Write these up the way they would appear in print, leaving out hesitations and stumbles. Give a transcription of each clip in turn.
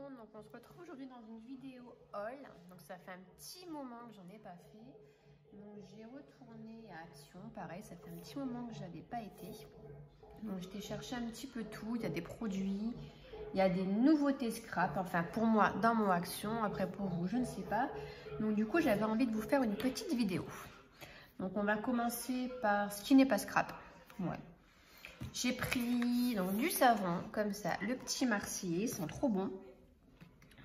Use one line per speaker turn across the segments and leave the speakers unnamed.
monde, donc on se retrouve aujourd'hui dans une vidéo haul. Donc ça fait un petit moment que j'en ai pas fait. Donc j'ai retourné à Action, pareil, ça fait un petit moment que j'avais pas été. Donc j'étais chercher un petit peu tout, il y a des produits, il y a des nouveautés scrap, enfin pour moi dans mon Action, après pour vous je ne sais pas. Donc du coup j'avais envie de vous faire une petite vidéo. Donc on va commencer par ce qui n'est pas scrap. Ouais. J'ai pris donc du savon comme ça, le petit Marseillais, ils sont trop bons.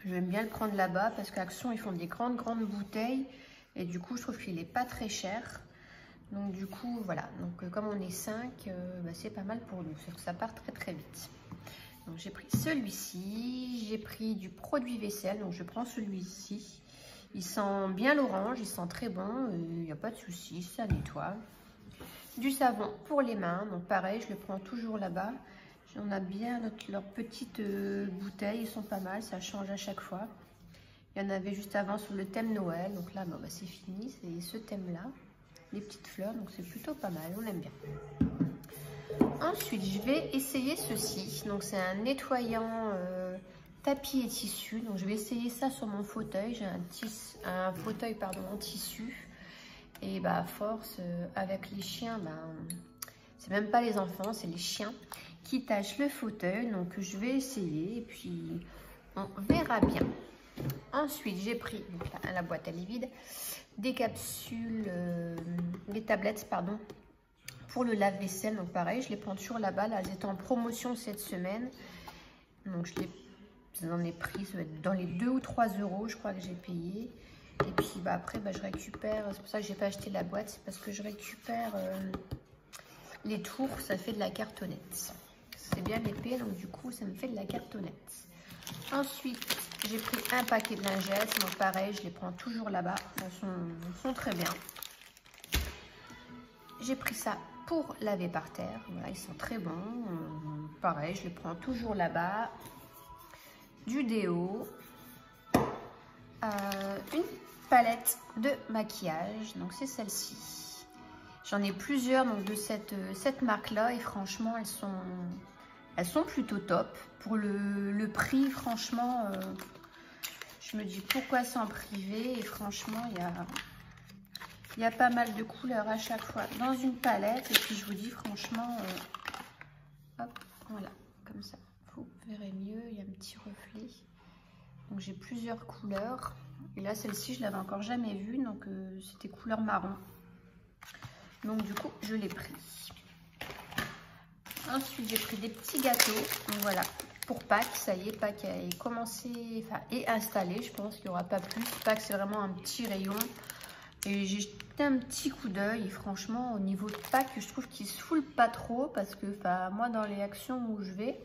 J'aime bien le prendre là-bas parce qu'Action ils font des grandes bouteilles et du coup je trouve qu'il est pas très cher. Donc du coup voilà, donc comme on est 5, c'est pas mal pour nous, c'est que ça part très vite. Donc j'ai pris celui-ci, j'ai pris du produit vaisselle, donc je prends celui-ci. Il sent bien l'orange, il sent très bon, il n'y a pas de souci, ça nettoie. Du savon pour les mains, donc pareil, je le prends toujours là-bas. On a bien leurs petites bouteilles, ils sont pas mal, ça change à chaque fois. Il y en avait juste avant sur le thème Noël, donc là c'est fini, c'est ce thème-là. Les petites fleurs, donc c'est plutôt pas mal, on aime bien. Ensuite, je vais essayer ceci, donc c'est un nettoyant tapis et tissu, donc je vais essayer ça sur mon fauteuil. J'ai un fauteuil en tissu. Et à force, avec les chiens, c'est même pas les enfants, c'est les chiens qui tâchent le fauteuil. Donc je vais essayer et puis on verra bien. Ensuite, j'ai pris, donc là, la boîte elle est vide, des capsules, des tablettes, pardon, pour le lave-vaisselle. Donc pareil, je les prends toujours là-bas. Là, elles étaient en promotion cette semaine. Donc j'en ai pris, ça va être dans les 2 ou 3 euros, je crois que j'ai payé. Et puis après, je récupère, c'est pour ça que j'ai pas acheté la boîte, c'est parce que je récupère les tours, ça fait de la cartonnette. C'est bien épais, donc du coup, ça me fait de la cartonnette. Ensuite, j'ai pris un paquet de lingettes, donc pareil, je les prends toujours là-bas, elles sont très bien. J'ai pris ça pour laver par terre, voilà, ils sont très bons. Pareil, je les prends toujours là-bas. Du déo. Une palette de maquillage, donc c'est celle-ci. J'en ai plusieurs donc de cette marque-là et franchement elles sont plutôt top. Pour le prix, franchement, je me dis pourquoi s'en priver. Et franchement, il y a pas mal de couleurs à chaque fois dans une palette. Et puis je vous dis franchement, hop, voilà, comme ça. Vous verrez mieux, il y a un petit reflet. Donc j'ai plusieurs couleurs. Et là, celle-ci, je l'avais encore jamais vue. Donc c'était couleur marron. Donc du coup, je l'ai pris. Ensuite, j'ai pris des petits gâteaux. Donc voilà, pour Pâques, ça y est, Pâques est commencé, est installé. Je pense qu'il n'y aura pas plus. Pâques, c'est vraiment un petit rayon. Et j'ai jeté un petit coup d'œil. Et franchement, au niveau de Pâques, je trouve qu'il se foule pas trop. Parce que moi, dans les actions où je vais,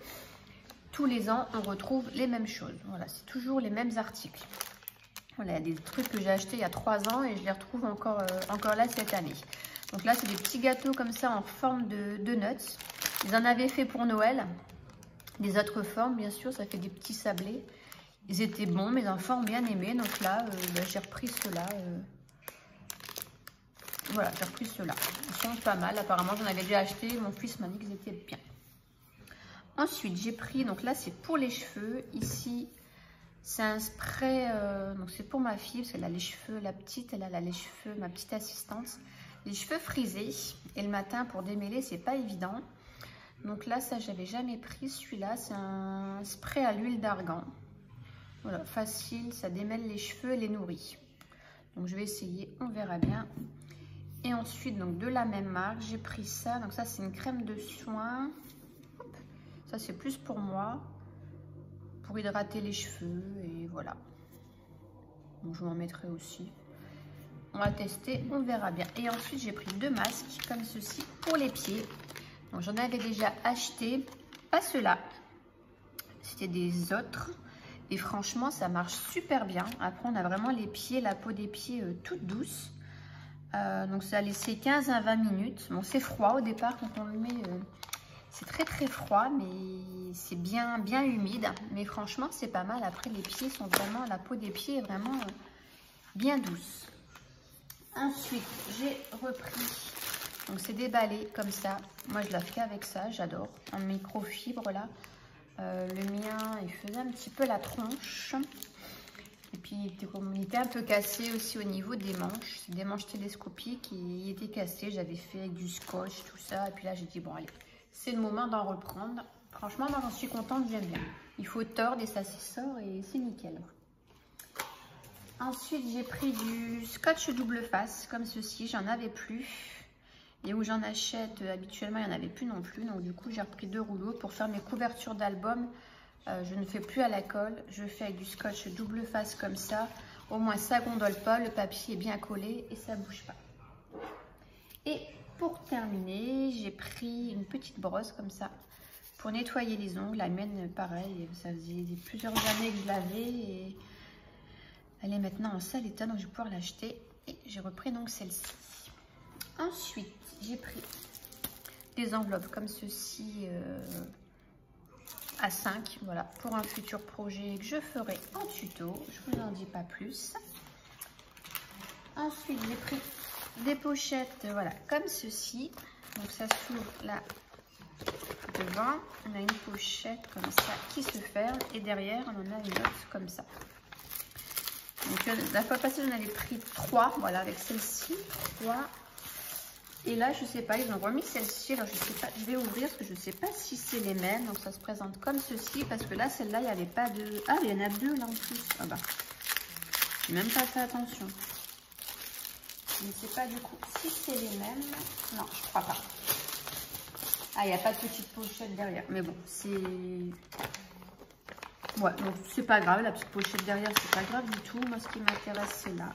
tous les ans, on retrouve les mêmes choses. Voilà, c'est toujours les mêmes articles. Voilà, il y a des trucs que j'ai achetés il y a 3 ans et je les retrouve encore là cette année. Donc là, c'est des petits gâteaux comme ça en forme de nuts. Ils en avaient fait pour Noël. Des autres formes, bien sûr, ça fait des petits sablés. Ils étaient bons, mes enfants ont bien aimé. Donc là, j'ai repris ceux-là. Voilà, j'ai repris ceux-là. Ils sont pas mal. Apparemment, j'en avais déjà acheté. Mon fils m'a dit qu'ils étaient bien. Ensuite, j'ai pris, donc là, c'est pour les cheveux. Ici, c'est un spray, donc c'est pour ma fille, parce qu'elle a les cheveux, la petite, elle a les cheveux, ma petite assistante, les cheveux frisés. Et le matin, pour démêler, c'est pas évident. Donc là, ça, j'avais jamais pris. Celui-là, c'est un spray à l'huile d'argan. Voilà, facile, ça démêle les cheveux et les nourrit. Donc je vais essayer, on verra bien. Et ensuite, donc de la même marque, j'ai pris ça. Donc ça, c'est une crème de soin. Ça, c'est plus pour moi, pour hydrater les cheveux, et voilà. Donc, je m'en mettrai aussi. On va tester, on verra bien. Et ensuite, j'ai pris 2 masques, comme ceci, pour les pieds. Donc, j'en avais déjà acheté, pas ceux-là. C'était des autres. Et franchement, ça marche super bien. Après, on a vraiment les pieds, la peau des pieds toute douce. Donc, ça a laissé 15 à 20 minutes. Bon, c'est froid au départ quand on le met... c'est très froid, mais c'est bien humide. Mais franchement, c'est pas mal. Après, les pieds sont vraiment... La peau des pieds est vraiment bien douce. Ensuite, j'ai repris... Donc, c'est des balais comme ça. Moi, je lave qu'avec ça. J'adore. En microfibre, là. Le mien, il faisait un petit peu la tronche. Et puis, il était un peu cassé aussi au niveau des manches. C'est des manches télescopiques. Il était cassé. J'avais fait avec du scotch, tout ça. Et puis là, j'ai dit, bon, allez, c'est le moment d'en reprendre. Franchement, moi, j'en suis contente. J'aime bien. Il faut tordre et ça s'y sort et c'est nickel. Ensuite, j'ai pris du scotch double face, comme ceci. J'en avais plus. Et où j'en achète habituellement, il n'y en avait plus non plus. Donc, du coup, j'ai repris 2 rouleaux pour faire mes couvertures d'album. Je ne fais plus à la colle, je fais avec du scotch double face comme ça. Au moins ça gondole pas, le papier est bien collé et ça bouge pas. Et pour terminer, j'ai pris une petite brosse comme ça pour nettoyer les ongles. La mienne, pareil, ça faisait plusieurs années que je l'avais et elle est maintenant en sale état, donc je vais pouvoir l'acheter. Et j'ai repris donc celle-ci. Ensuite, j'ai pris des enveloppes comme ceci. À 5, voilà, pour un futur projet que je ferai en tuto. Je vous en dis pas plus. Ensuite, j'ai pris des pochettes, voilà, comme ceci. Donc, ça s'ouvre là devant. On a une pochette comme ça qui se ferme. Et derrière, on en a une autre comme ça. Donc, la fois passée, j'en avais pris 3, voilà, avec celle-ci. 3. Et là, je sais pas, ils ont remis celle-ci. Alors, je sais pas, je vais ouvrir parce que je sais pas si c'est les mêmes. Donc, ça se présente comme ceci. Parce que là, celle-là, il n'y avait pas de... Ah, il y en a 2 là en plus. Ah bah, j'ai même pas fait attention. Je ne sais pas du coup si c'est les mêmes. Non, je crois pas. Ah, il n'y a pas de petite pochette derrière. Mais bon, c'est... Ouais, donc c'est pas grave. La petite pochette derrière, c'est pas grave du tout. Moi, ce qui m'intéresse, c'est là.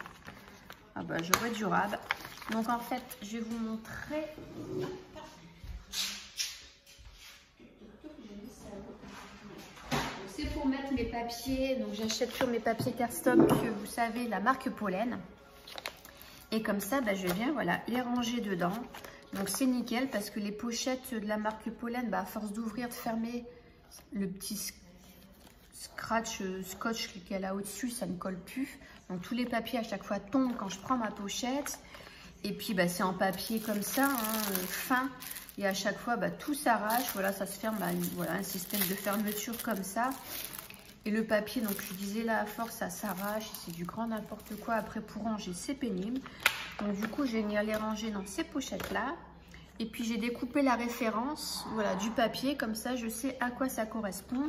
Ah bah, j'aurais du rab. Donc en fait, je vais vous montrer. C'est pour mettre mes papiers. Donc j'achète sur mes papiers cardstock, vous savez, la marque Pollen. Et comme ça, bah, je viens voilà, les ranger dedans. Donc c'est nickel parce que les pochettes de la marque Pollen, bah, à force d'ouvrir, de fermer, le petit scotch qu'il y a là au-dessus, ça ne colle plus. Donc tous les papiers à chaque fois tombent quand je prends ma pochette. Et puis bah, c'est en papier comme ça, hein, fin. Et à chaque fois, bah, tout s'arrache. Voilà, ça se ferme. Bah, voilà, un système de fermeture comme ça. Et le papier, donc je disais là, à force, ça s'arrache. C'est du grand n'importe quoi. Après, pour ranger, c'est pénible. Donc du coup, je vais venir les ranger dans ces pochettes-là. Et puis, j'ai découpé la référence voilà, du papier. Comme ça, je sais à quoi ça correspond.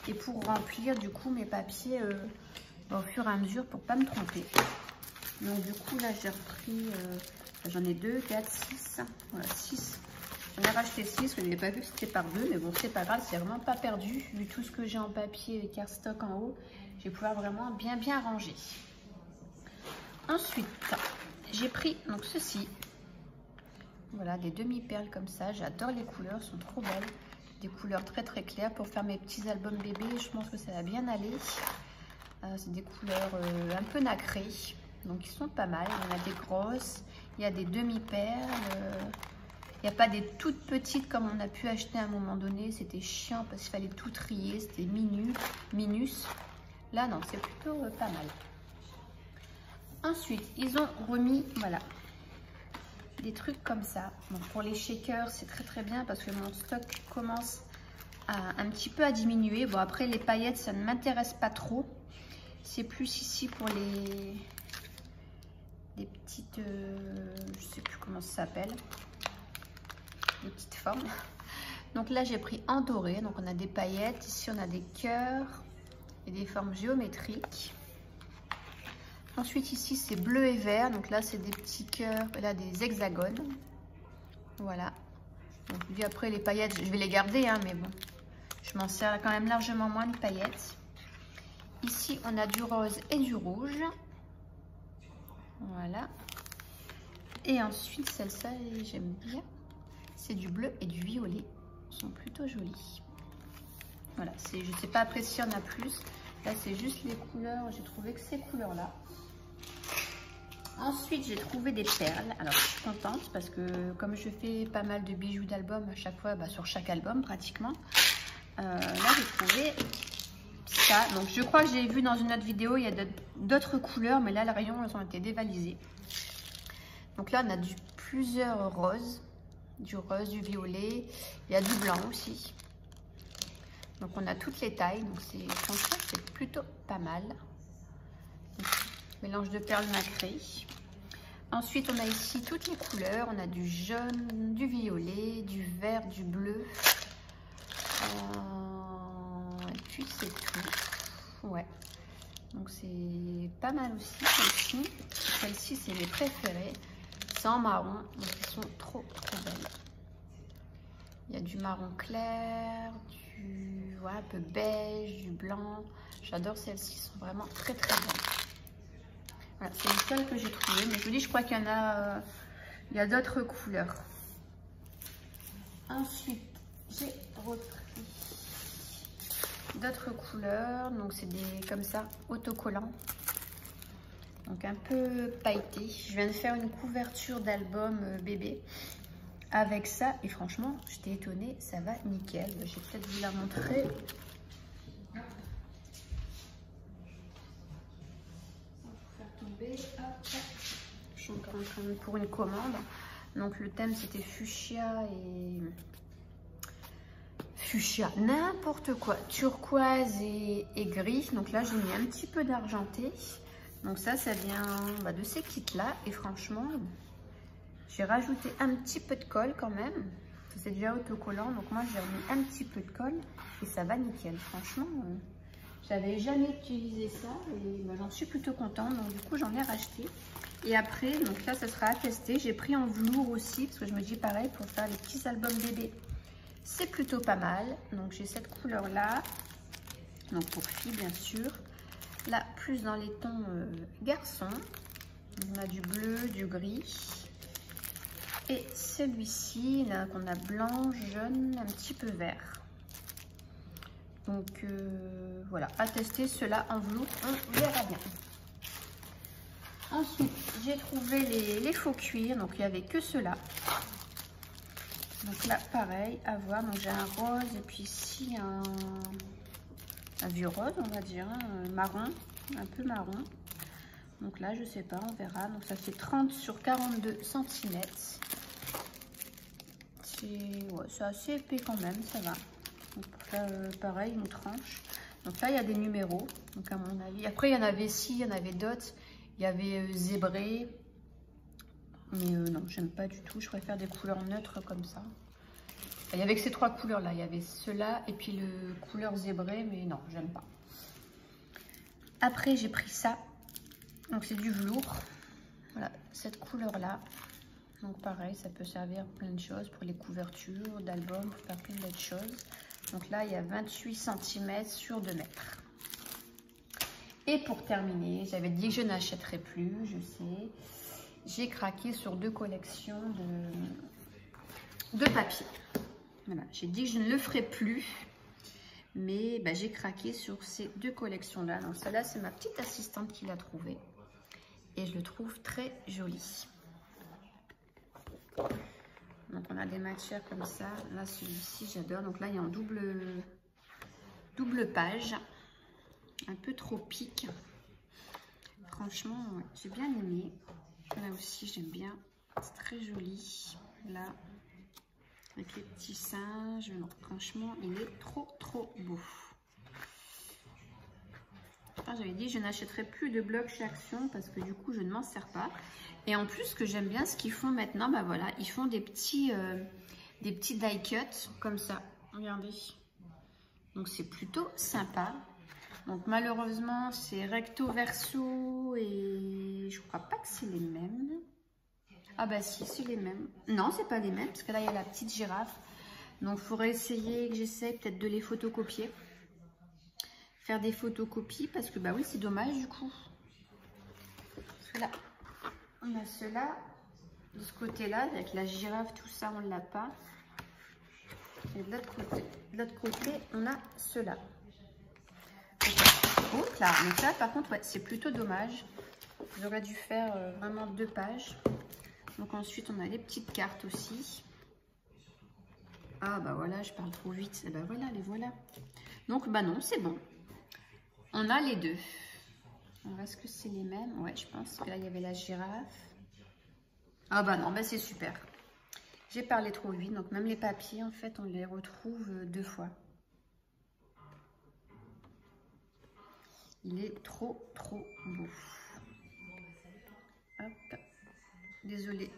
Et pour remplir, du coup, mes papiers au fur et à mesure pour pas me tromper. Donc du coup, là, j'ai repris... j'en ai 2, 4, 6. Voilà, 6. J'en ai racheté 6, parce que je n'avais pas vu que c'était par 2. Mais bon, c'est pas grave, c'est vraiment pas perdu. Vu tout ce que j'ai en papier et cardstock en haut, je vais pouvoir vraiment bien ranger. Ensuite, j'ai pris donc ceci. Voilà, des demi-perles comme ça. J'adore les couleurs, elles sont trop belles. Des couleurs très claires pour faire mes petits albums bébés. Je pense que ça va bien aller. C'est des couleurs un peu nacrées. Donc, ils sont pas mal. Il y en a des grosses. Il y a des demi-perles. Il n'y a pas des toutes petites comme on a pu acheter à un moment donné. C'était chiant parce qu'il fallait tout trier. C'était minus. Là, non, c'est plutôt pas mal. Ensuite, ils ont remis, voilà, des trucs comme ça. Donc, pour les shakers, c'est très bien parce que mon stock commence un petit peu à diminuer. Bon, après, les paillettes, ça ne m'intéresse pas trop. C'est plus ici pour les petites, je sais plus comment ça s'appelle, des petites formes. Donc là, j'ai pris en doré. Donc, on a des paillettes. Ici, on a des cœurs et des formes géométriques. Ensuite, ici, c'est bleu et vert. Donc là, c'est des petits cœurs. Là, des hexagones. Voilà. Donc, puis après, les paillettes, je vais les garder, hein, mais bon. Je m'en sers quand même largement moins de paillettes. Ici, on a du rose et du rouge. Voilà. Et ensuite, celle-ci, j'aime bien. C'est du bleu et du violet. Ils sont plutôt jolis. Voilà. Je ne sais pas après s'il y en a plus. Là, c'est juste les couleurs. J'ai trouvé que ces couleurs-là. Ensuite, j'ai trouvé des perles. Alors, je suis contente parce que comme je fais pas mal de bijoux d'album à chaque fois, bah, sur chaque album pratiquement, là, j'ai trouvé ça. Donc, je crois que j'ai vu dans une autre vidéo, il y a d'autres couleurs, mais là, le rayon, elles ont été dévalisées. Donc là, on a plusieurs roses. Du rose, du violet. Il y a du blanc aussi. Donc on a toutes les tailles, donc franchement c'est plutôt pas mal. Donc, mélange de perles nacrées. Ensuite on a ici toutes les couleurs, on a du jaune, du violet, du vert, du bleu. Et puis c'est tout. Ouais. Donc c'est pas mal aussi celle-ci. Celle-ci c'est mes préférées. C'est en marron, donc elles sont trop belles. Il y a du marron clair, du un peu beige, du blanc. J'adore celles-ci, elles sont vraiment très belles. Voilà, c'est les seules que j'ai trouvées, mais je vous dis, je crois qu'il y en a, il y a d'autres couleurs. Ensuite, j'ai repris d'autres couleurs, donc c'est des comme ça autocollants, donc un peu pailletés. Je viens de faire une couverture d'album bébé avec ça et franchement j'étais étonnée, ça va nickel. Je vais peut-être vous la montrer. Je suis encore en train de pour une commande. Donc le thème c'était fuchsia et fuchsia, n'importe quoi, turquoise et gris. Donc là j'ai mis un petit peu d'argenté. Donc ça vient de ces kits là et franchement j'ai rajouté un petit peu de colle quand même. C'est déjà autocollant, donc moi j'ai remis un petit peu de colle et ça va nickel. Franchement, j'avais jamais utilisé ça et j'en suis plutôt contente. Donc du coup j'en ai racheté. Et après, donc là ça sera à tester. J'ai pris en velours aussi parce que je me dis pareil pour faire les petits albums bébés. C'est plutôt pas mal. Donc j'ai cette couleur là. Donc pour filles bien sûr. Là plus dans les tons garçons. On a du bleu, du gris. Et celui-ci, là, qu'on a blanc, jaune, un petit peu vert. Donc, voilà, à tester cela en velours, on verra bien. Ensuite, j'ai trouvé les faux cuirs, donc il n'y avait que ceux-là. Donc là, pareil, à voir. Donc j'ai un rose et puis ici un vieux rose, on va dire, marron, un peu marron. Donc là, je sais pas, on verra. Donc ça fait 30 sur 42 cm. C'est assez épais quand même, ça va. Donc pour faire pareil, une tranche. Donc là, il y a des numéros, donc à mon avis. Après, il y en avait il y en avait d'autres. Il y avait zébré. Mais non, j'aime pas du tout. Je préfère des couleurs neutres comme ça. Il y avait que ces trois couleurs-là. Il y avait ceux-là et puis le couleur zébré, mais non, j'aime pas. Après, j'ai pris ça. Donc c'est du velours. Voilà, cette couleur-là. Donc pareil, ça peut servir plein de choses pour les couvertures d'albums, pour faire plein d'autres choses. Donc là, il y a 28 cm sur 2 mètres. Et pour terminer, j'avais dit que je n'achèterais plus, je sais. J'ai craqué sur 2 collections de papier. Voilà, j'ai dit que je ne le ferai plus. Mais j'ai craqué sur ces 2 collections-là. Donc celle-là, c'est ma petite assistante qui l'a trouvé. Et je le trouve très joli. Donc on a des matières comme ça. Là celui-ci j'adore. Donc là il est en double page. Un peu trop pique. Franchement ouais, j'ai bien aimé. Là aussi j'aime bien. C'est très joli. Là avec les petits singes. Non, franchement il est trop beau. J'avais dit je n'achèterai plus de blocs chez Action parce que du coup je ne m'en sers pas. Et en plus, ce que j'aime bien, ce qu'ils font maintenant, voilà, ils font des petits die cuts comme ça. Regardez. Donc c'est plutôt sympa. Donc malheureusement, c'est recto verso et je crois pas que c'est les mêmes. Ah bah si, c'est les mêmes. Non, c'est pas les mêmes parce que là il y a la petite girafe. Donc il faudrait essayer que j'essaie peut-être de les photocopier. Faire des photocopies parce que bah oui, c'est dommage du coup. Parce que là, on a cela de ce côté-là, avec la girafe, tout ça, on ne l'a pas. Et de l'autre côté, on a cela. Donc là, par contre, ouais, c'est plutôt dommage. J'aurais dû faire vraiment 2 pages. Donc ensuite, on a les petites cartes aussi. Ah bah voilà, je parle trop vite. Et bah voilà, les voilà. Donc bah non, c'est bon. On a les 2. Alors, est-ce que c'est les mêmes? Ouais, je pense que là, il y avait la girafe. Ah bah non, bah c'est super. J'ai parlé trop vite, donc même les papiers, en fait, on les retrouve 2 fois. Il est trop beau. Hop. Désolée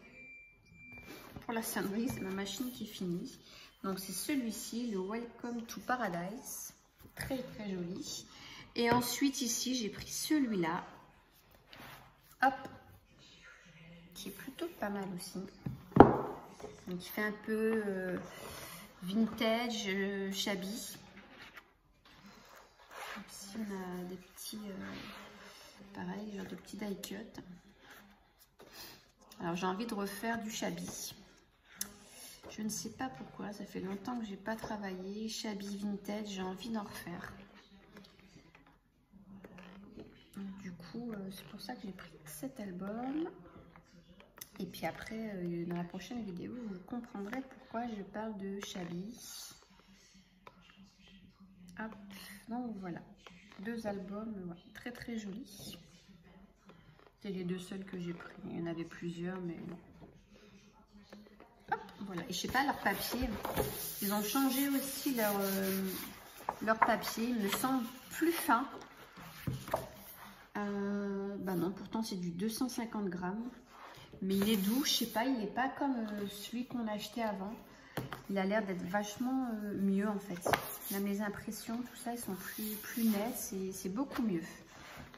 pour la sonnerie, c'est ma machine qui finit. Donc c'est celui-ci, le Welcome to Paradise. Très joli. Et ensuite ici, j'ai pris celui-là. Hop. Qui est plutôt pas mal aussi. Donc il fait un peu vintage, shabby. Ici on a des petits, pareil, genre de petits die cut. Alors j'ai envie de refaire du shabby. Je ne sais pas pourquoi, ça fait longtemps que j'ai pas travaillé. Shabby vintage, j'ai envie d'en refaire. Du coup, c'est pour ça que j'ai pris cet album. Et puis après, dans la prochaine vidéo, vous comprendrez pourquoi je parle de shabby. Hop, donc voilà. 2 albums, ouais, très jolis. C'est les 2 seuls que j'ai pris. Il y en avait plusieurs, mais non. Hop, voilà. Et je sais pas, leur papier, ils ont changé aussi leur papier. Il me semble plus fin. Bah non, pourtant c'est du 250 grammes. Mais il est doux, je sais pas, il n'est pas comme celui qu'on a acheté avant. Il a l'air d'être vachement mieux en fait. Là, mes impressions, tout ça, ils sont plus nets et c'est beaucoup mieux.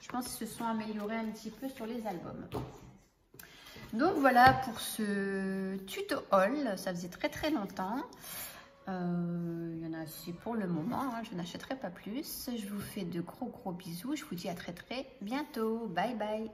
Je pense qu'ils se sont améliorés un petit peu sur les albums. Donc voilà pour ce tuto haul. Ça faisait très longtemps. Il y en a assez pour le moment. Hein. Je n'achèterai pas plus. Je vous fais de gros bisous. Je vous dis à très bientôt. Bye bye.